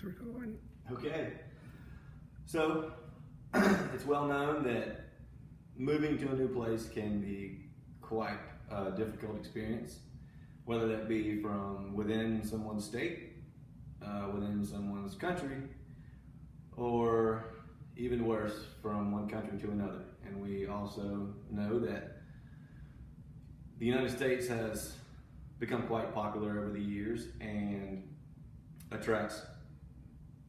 recording. Okay. So, it's well known that moving to a new place can be quite a difficult experience, whether that be from within someone's state, within someone's country, or even worse, from one country to another. And we also know that the United States has become quite popular over the years and attracts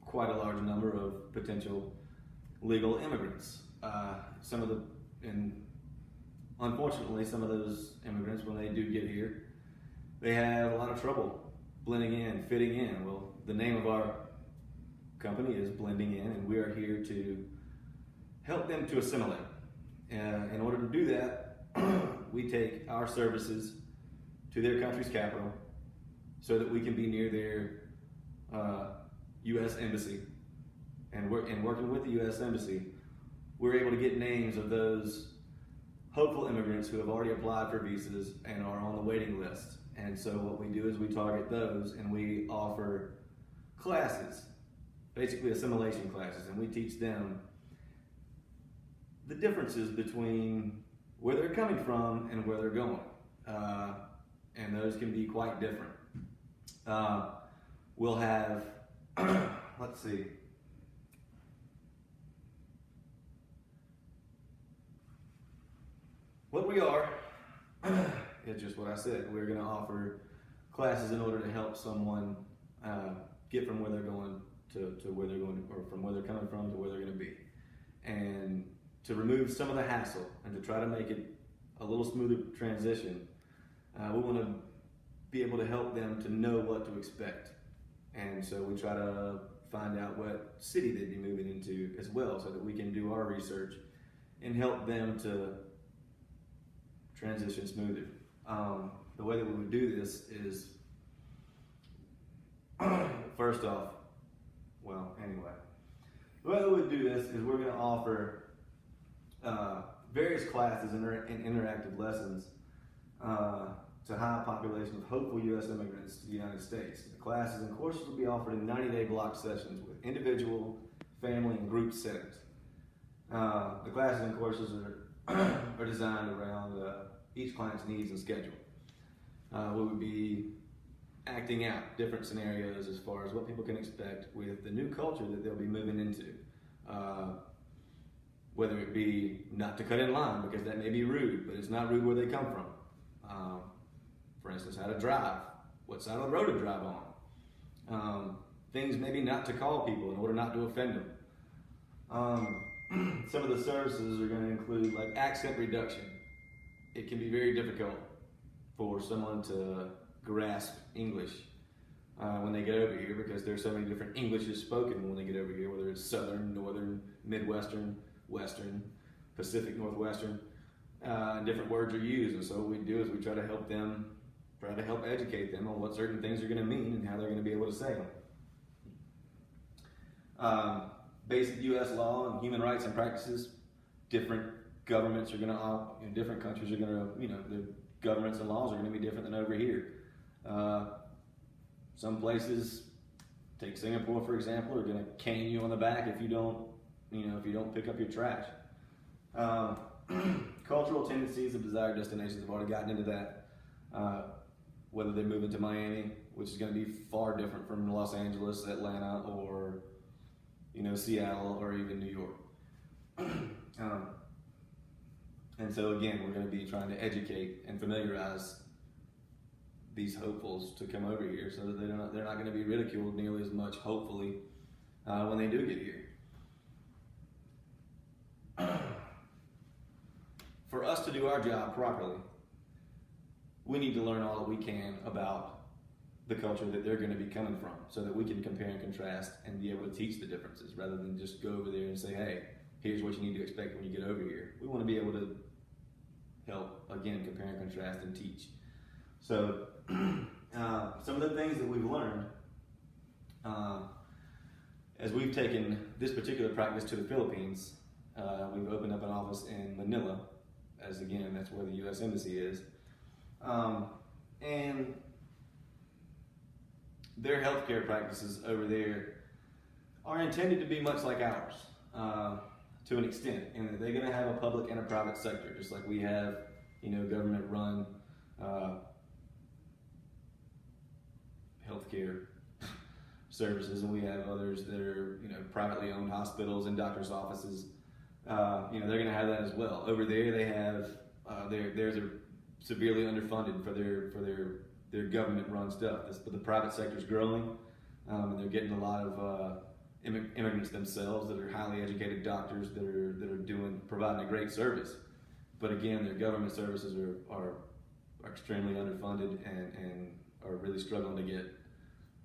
quite a large number of potential legal immigrants. Unfortunately, some of those immigrants, when they do get here, they have a lot of trouble blending in, fitting in. Well, the name of our company is Blending In, and we are here to help them to assimilate. In order to do that, we take our services to their country's capital so that we can be near their U.S. Embassy. And working with the U.S. Embassy, we're able to get names of those hopeful immigrants who have already applied for visas and are on the waiting list. And so what we do is we target those and we offer classes, basically assimilation classes, and we teach them the differences between where they're coming from and where they're going. And those can be quite different. We'll have, let's see. What we are is just what I said. We're going to offer classes in order to help someone get from where they're going to where they're going, or from where they're coming from to where they're going to be. And to remove some of the hassle and to try to make it a little smoother transition, we want to be able to help them to know what to expect. And so we try to find out what city they'd be moving into as well, so that we can do our research and help them to transition smoother. The way that we would do this is, first off, the way that we would do this is we're going to offer various classes and interactive lessons to a high population of hopeful U.S. immigrants to the United States. The classes and courses will be offered in 90-day block sessions with individual, family, and group settings. The classes and courses are designed around each client's needs and schedule. We would be acting out different scenarios as far as what people can expect with the new culture that they'll be moving into. Whether it be not to cut in line, because that may be rude, but it's not rude where they come from. For instance, how to drive, what side of the road to drive on. Things maybe not to call people in order not to offend them. Some of the services are going to include like accent reduction. It can be very difficult for someone to grasp English when they get over here, because there's so many different Englishes spoken when they get over here, whether it's Southern, Northern, Midwestern, Western, Pacific Northwestern, and different words are used. And so what we do is we try to help educate them on what certain things are going to mean and how they're going to be able to say them. Basic U.S. law and human rights and practices. Different governments are going to, different countries are going to, the governments and laws are going to be different than over here. Some places, take Singapore for example, are going to cane you on the back if you don't pick up your trash. Cultural tendencies of desired destinations, I've already gotten into that. Whether they move into Miami, which is going to be far different from Los Angeles, Atlanta, or Seattle, or even New York. And so again, we're going to be trying to educate and familiarize these hopefuls to come over here, so that they're not going to be ridiculed nearly as much, hopefully, when they do get here. For us to do our job properly, we need to learn all that we can about the culture that they're going to be coming from, so that we can compare and contrast and be able to teach the differences, rather than just go over there and say, hey, here's what you need to expect when you get over here. We want to be able to help, again, compare and contrast and teach. So some of the things that we've learned as we've taken this particular practice to the Philippines, we've opened up an office in Manila, as again, that's where the U.S. Embassy is. And their healthcare practices over there are intended to be much like ours, to an extent, and they're going to have a public and a private sector, just like we have, government-run healthcare services, and we have others that are, privately owned hospitals and doctors' offices. They're going to have that as well. Over there, they have they're severely underfunded for their government-run stuff. But the private sector is growing, and they're getting a lot of immigrants themselves that are highly educated doctors that are providing a great service. But again, their government services are extremely underfunded and are really struggling to get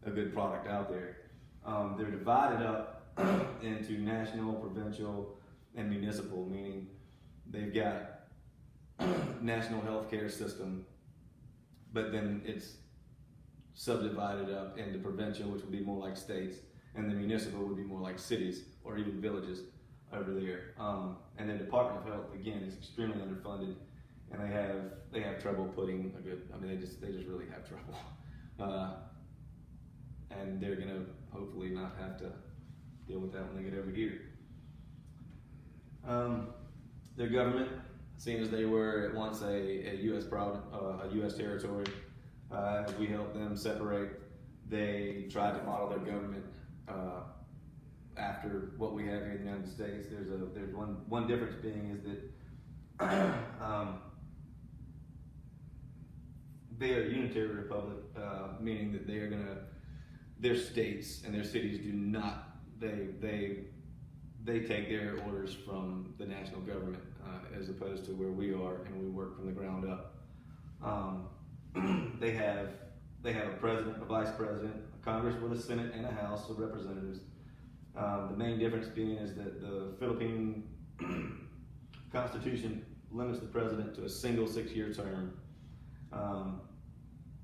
a good product out there. They're divided up into national, provincial, and municipal, meaning they've got national healthcare system, but then it's subdivided up into provincial, which would be more like states, and the municipal would be more like cities or even villages over there. And the Department of Health, again, is extremely underfunded, and they have trouble putting a good. They just really have trouble, and they're gonna hopefully not have to deal with that when they get over here. Their government, seeing as they were at once a U.S. territory, as we helped them separate, they tried to model their government after what we have here in the United States. There's one difference being is that they are a unitary republic, meaning that their states and their cities do not, they take their orders from the national government, as opposed to where we are, and we work from the ground up. They have a president, a vice president, a Congress with a Senate and a House of Representatives. The main difference being is that the Philippine Constitution limits the president to a single 6-year term,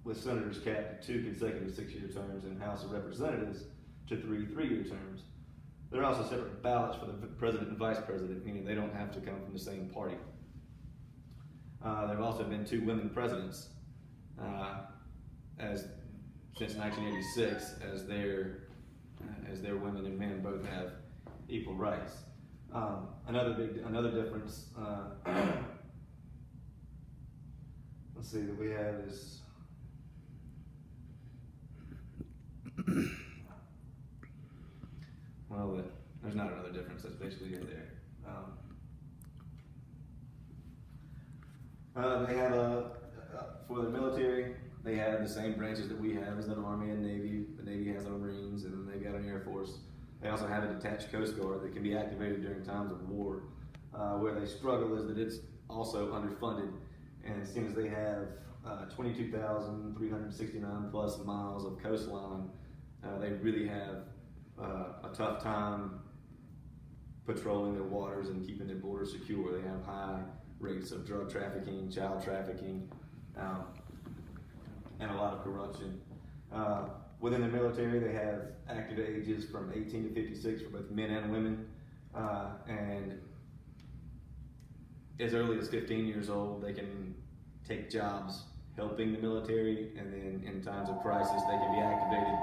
with senators capped at 2 consecutive 6-year terms and House of Representatives to 3 3-year terms. There are also separate ballots for the president and vice president, meaning they don't have to come from the same party. There have also been 2 women presidents since 1986, as their women and men both have equal rights. Another difference. Let's see that we have is. Well, there's not another difference. That's basically it there. They have for the military, they have the same branches that we have as the Army and Navy. The Navy has the Marines, and then they've got an Air Force. They also have a detached Coast Guard that can be activated during times of war. Where they struggle is that it's also underfunded, and it seems they have 22,369 plus miles of coastline. They really have a tough time patrolling their waters and keeping their borders secure. They have high rates of drug trafficking, child trafficking, and a lot of corruption. Within the military, they have active ages from 18 to 56 for both men and women, and as early as 15 years old, they can take jobs helping the military, and then in times of crisis, they can be activated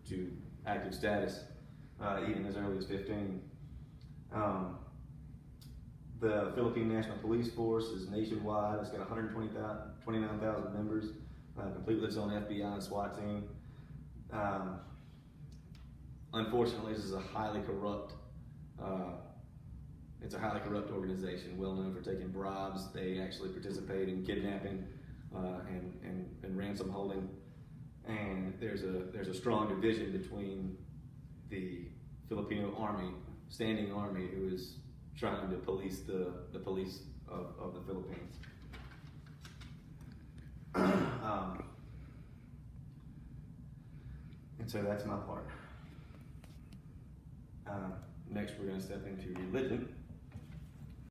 to active status, even as early as 15. The Philippine National Police Force is nationwide. It's got 129,000 members, complete with its own FBI and SWAT team. Unfortunately, this is a highly corrupt organization, well known for taking bribes. They actually participate in kidnapping and ransom holding. And there's a strong division between the Filipino army, standing army, who is trying to police the police of the Philippines. And so that's my part. Next, we're going to step into religion.